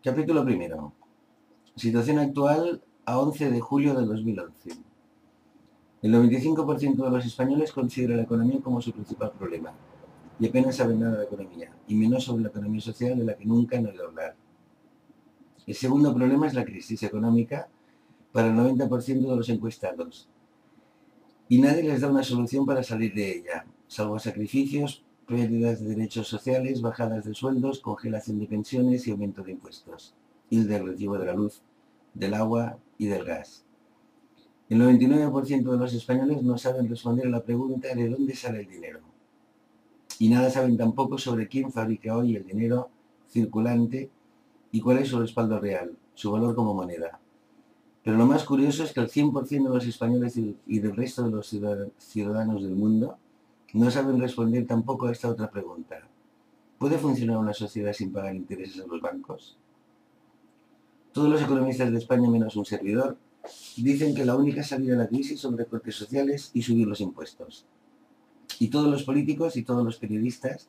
Capítulo primero. Situación actual a 11 de julio de 2011. El 95% de los españoles considera la economía como su principal problema y apenas saben nada de economía, y menos sobre la economía social de la que nunca han oído hablar. El segundo problema es la crisis económica para el 90% de los encuestados, y nadie les da una solución para salir de ella, salvo sacrificios, pérdidas de derechos sociales, bajadas de sueldos, congelación de pensiones y aumento de impuestos, y del recibo de la luz, del agua y del gas. El 99% de los españoles no saben responder a la pregunta de dónde sale el dinero. Y nada saben tampoco sobre quién fabrica hoy el dinero circulante y cuál es su respaldo real, su valor como moneda. Pero lo más curioso es que el 100% de los españoles y del resto de los ciudadanos del mundo no saben responder tampoco a esta otra pregunta. ¿Puede funcionar una sociedad sin pagar intereses a los bancos? Todos los economistas de España, menos un servidor, dicen que la única salida de la crisis son recortes sociales y subir los impuestos. Y todos los políticos y todos los periodistas,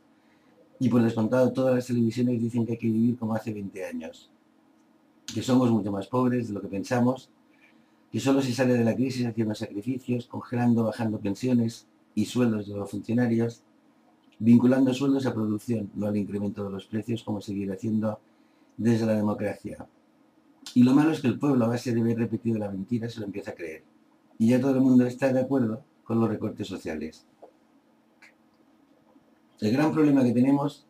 y por descontado todas las televisiones, dicen que hay que vivir como hace 20 años. Que somos mucho más pobres de lo que pensamos, que solo se sale de la crisis haciendo sacrificios, congelando, bajando pensiones y sueldos de los funcionarios, vinculando sueldos a producción, no al incremento de los precios como seguir haciendo desde la democracia. Y lo malo es que el pueblo, a base de haber repetido la mentira, se lo empieza a creer. Y ya todo el mundo está de acuerdo con los recortes sociales. El gran problema que tenemos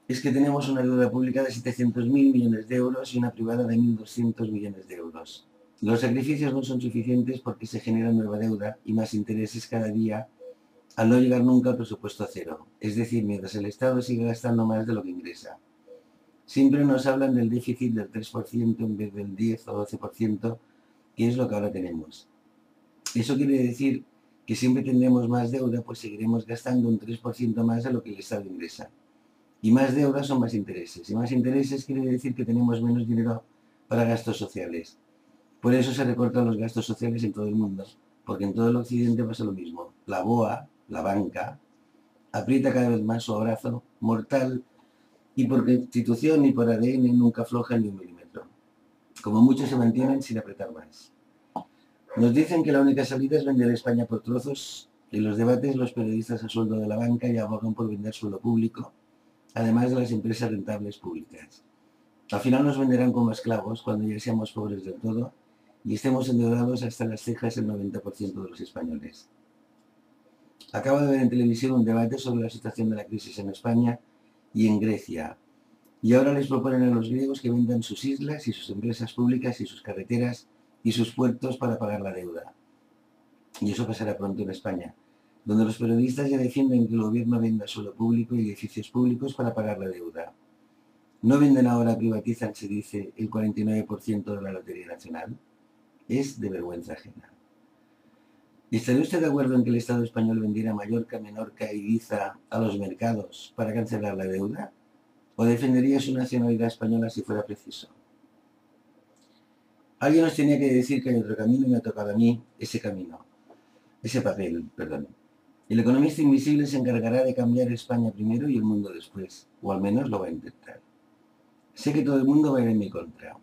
es que tenemos una deuda pública de 700.000 millones de euros y una privada de 1.200 millones de euros. Los sacrificios no son suficientes porque se genera nueva deuda y más intereses cada día al no llegar nunca al presupuesto cero. Es decir, mientras el Estado sigue gastando más de lo que ingresa. Siempre nos hablan del déficit del 3% en vez del 10 o 12%, que es lo que ahora tenemos. Eso quiere decir que siempre tendremos más deuda, pues seguiremos gastando un 3% más de lo que el Estado ingresa. Y más deuda son más intereses. Y más intereses quiere decir que tenemos menos dinero para gastos sociales. Por eso se recortan los gastos sociales en todo el mundo, porque en todo el occidente pasa lo mismo. La BOA, la banca, aprieta cada vez más su abrazo mortal y por constitución y por ADN nunca aflojan ni un milímetro. Como muchos se mantienen sin apretar más. Nos dicen que la única salida es vender España por trozos. En los debates los periodistas a sueldo de la banca ya abogan por vender suelo público, además de las empresas rentables públicas. Al final nos venderán como esclavos cuando ya seamos pobres del todo y estemos endeudados hasta las cejas el 90% de los españoles. Acabo de ver en televisión un debate sobre la situación de la crisis en España y en Grecia. Y ahora les proponen a los griegos que vendan sus islas y sus empresas públicas y sus carreteras y sus puertos para pagar la deuda. Y eso pasará pronto en España, donde los periodistas ya defienden que el gobierno venda suelo público y edificios públicos para pagar la deuda. No venden ahora, privatizan, se dice, el 49% de la Lotería Nacional. Es de vergüenza ajena. ¿Estaría usted de acuerdo en que el Estado español vendiera Mallorca, Menorca y Ibiza a los mercados para cancelar la deuda? ¿O defendería su nacionalidad española si fuera preciso? Alguien nos tenía que decir que hay otro camino y me ha tocado a mí ese papel. El economista invisible se encargará de cambiar España primero y el mundo después, o al menos lo va a intentar. Sé que todo el mundo va a ir en mi contra,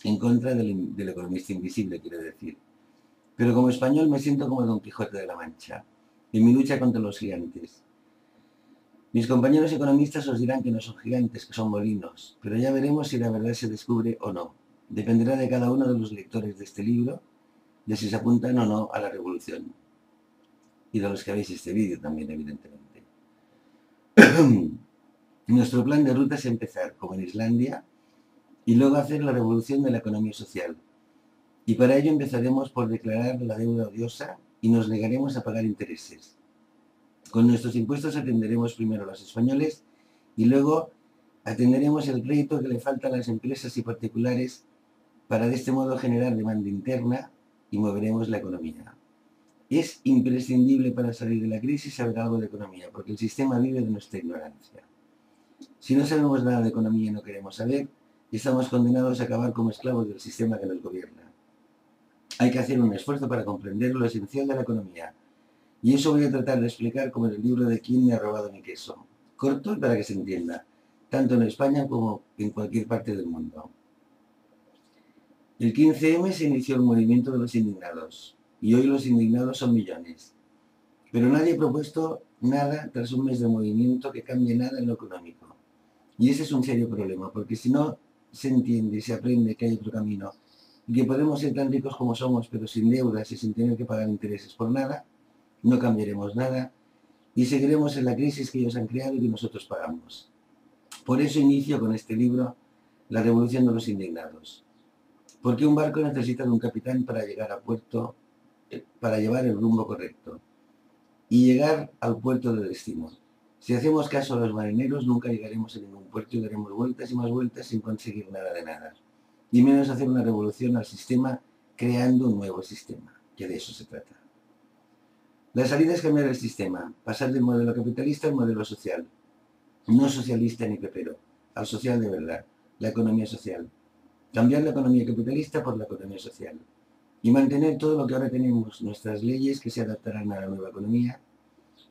del economista invisible, quiero decir. Pero como español me siento como Don Quijote de la Mancha, en mi lucha contra los gigantes. Mis compañeros economistas os dirán que no son gigantes, que son molinos, pero ya veremos si la verdad se descubre o no. Dependerá de cada uno de los lectores de este libro, de si se apuntan o no a la revolución. Y de los que veis este vídeo también, evidentemente. Nuestro plan de ruta es empezar, como en Islandia, y luego hacer la revolución de la economía social. Y para ello empezaremos por declarar la deuda odiosa y nos negaremos a pagar intereses. Con nuestros impuestos atenderemos primero a los españoles y luego atenderemos el crédito que le falta a las empresas y particulares para de este modo generar demanda interna y moveremos la economía. Es imprescindible para salir de la crisis saber algo de economía, porque el sistema vive de nuestra ignorancia. Si no sabemos nada de economía y no queremos saber, estamos condenados a acabar como esclavos del sistema que nos gobierna. Hay que hacer un esfuerzo para comprender lo esencial de la economía. Y eso voy a tratar de explicar como en el libro de ¿Quién me ha robado mi queso? Corto y para que se entienda. tanto en España como en cualquier parte del mundo. El 15M se inició el movimiento de los indignados, y hoy los indignados son millones. Pero nadie ha propuesto nada tras un mes de movimiento que cambie nada en lo económico. Y ese es un serio problema, porque si no se entiende y se aprende que hay otro camino, y que podemos ser tan ricos como somos, pero sin deudas y sin tener que pagar intereses por nada, no cambiaremos nada y seguiremos en la crisis que ellos han creado y que nosotros pagamos. Por eso inicio con este libro La revolución de los indignados. Porque un barco necesita de un capitán para llegar a puerto, para llevar el rumbo correcto y llegar al puerto de destino. Si hacemos caso a los marineros, nunca llegaremos a ningún puerto y daremos vueltas y más vueltas sin conseguir nada de nada. Y menos hacer una revolución al sistema creando un nuevo sistema, que de eso se trata. La salida es cambiar el sistema, pasar del modelo capitalista al modelo social. No socialista ni pepero, al social de verdad, la economía social. Cambiar la economía capitalista por la economía social. Y mantener todo lo que ahora tenemos, nuestras leyes que se adaptarán a la nueva economía,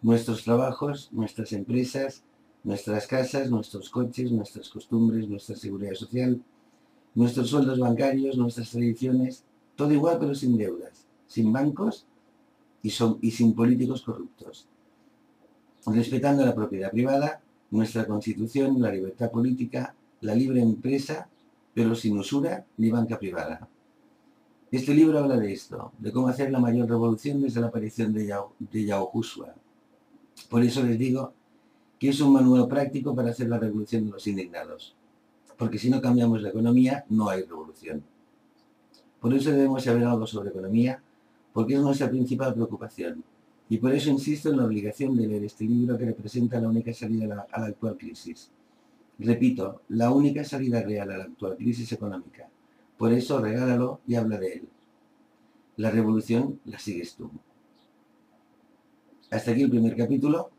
nuestros trabajos, nuestras empresas, nuestras casas, nuestros coches, nuestras costumbres, nuestra seguridad social, nuestros sueldos bancarios, nuestras tradiciones, todo igual pero sin deudas, sin bancos y sin políticos corruptos. Respetando la propiedad privada, nuestra constitución, la libertad política, la libre empresa, pero sin usura ni banca privada. Este libro habla de esto, de cómo hacer la mayor revolución desde la aparición de Yahushua. Por eso les digo que es un manual práctico para hacer la revolución de los indignados. Porque si no cambiamos la economía, no hay revolución. Por eso debemos saber algo sobre economía, porque es nuestra principal preocupación. Y por eso insisto en la obligación de leer este libro que representa la única salida a la actual crisis. Repito, la única salida real a la actual crisis económica. Por eso regálalo y habla de él. La revolución la sigues tú. Hasta aquí el primer capítulo.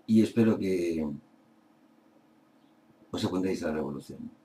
Y espero que os apuntéis a la revolución.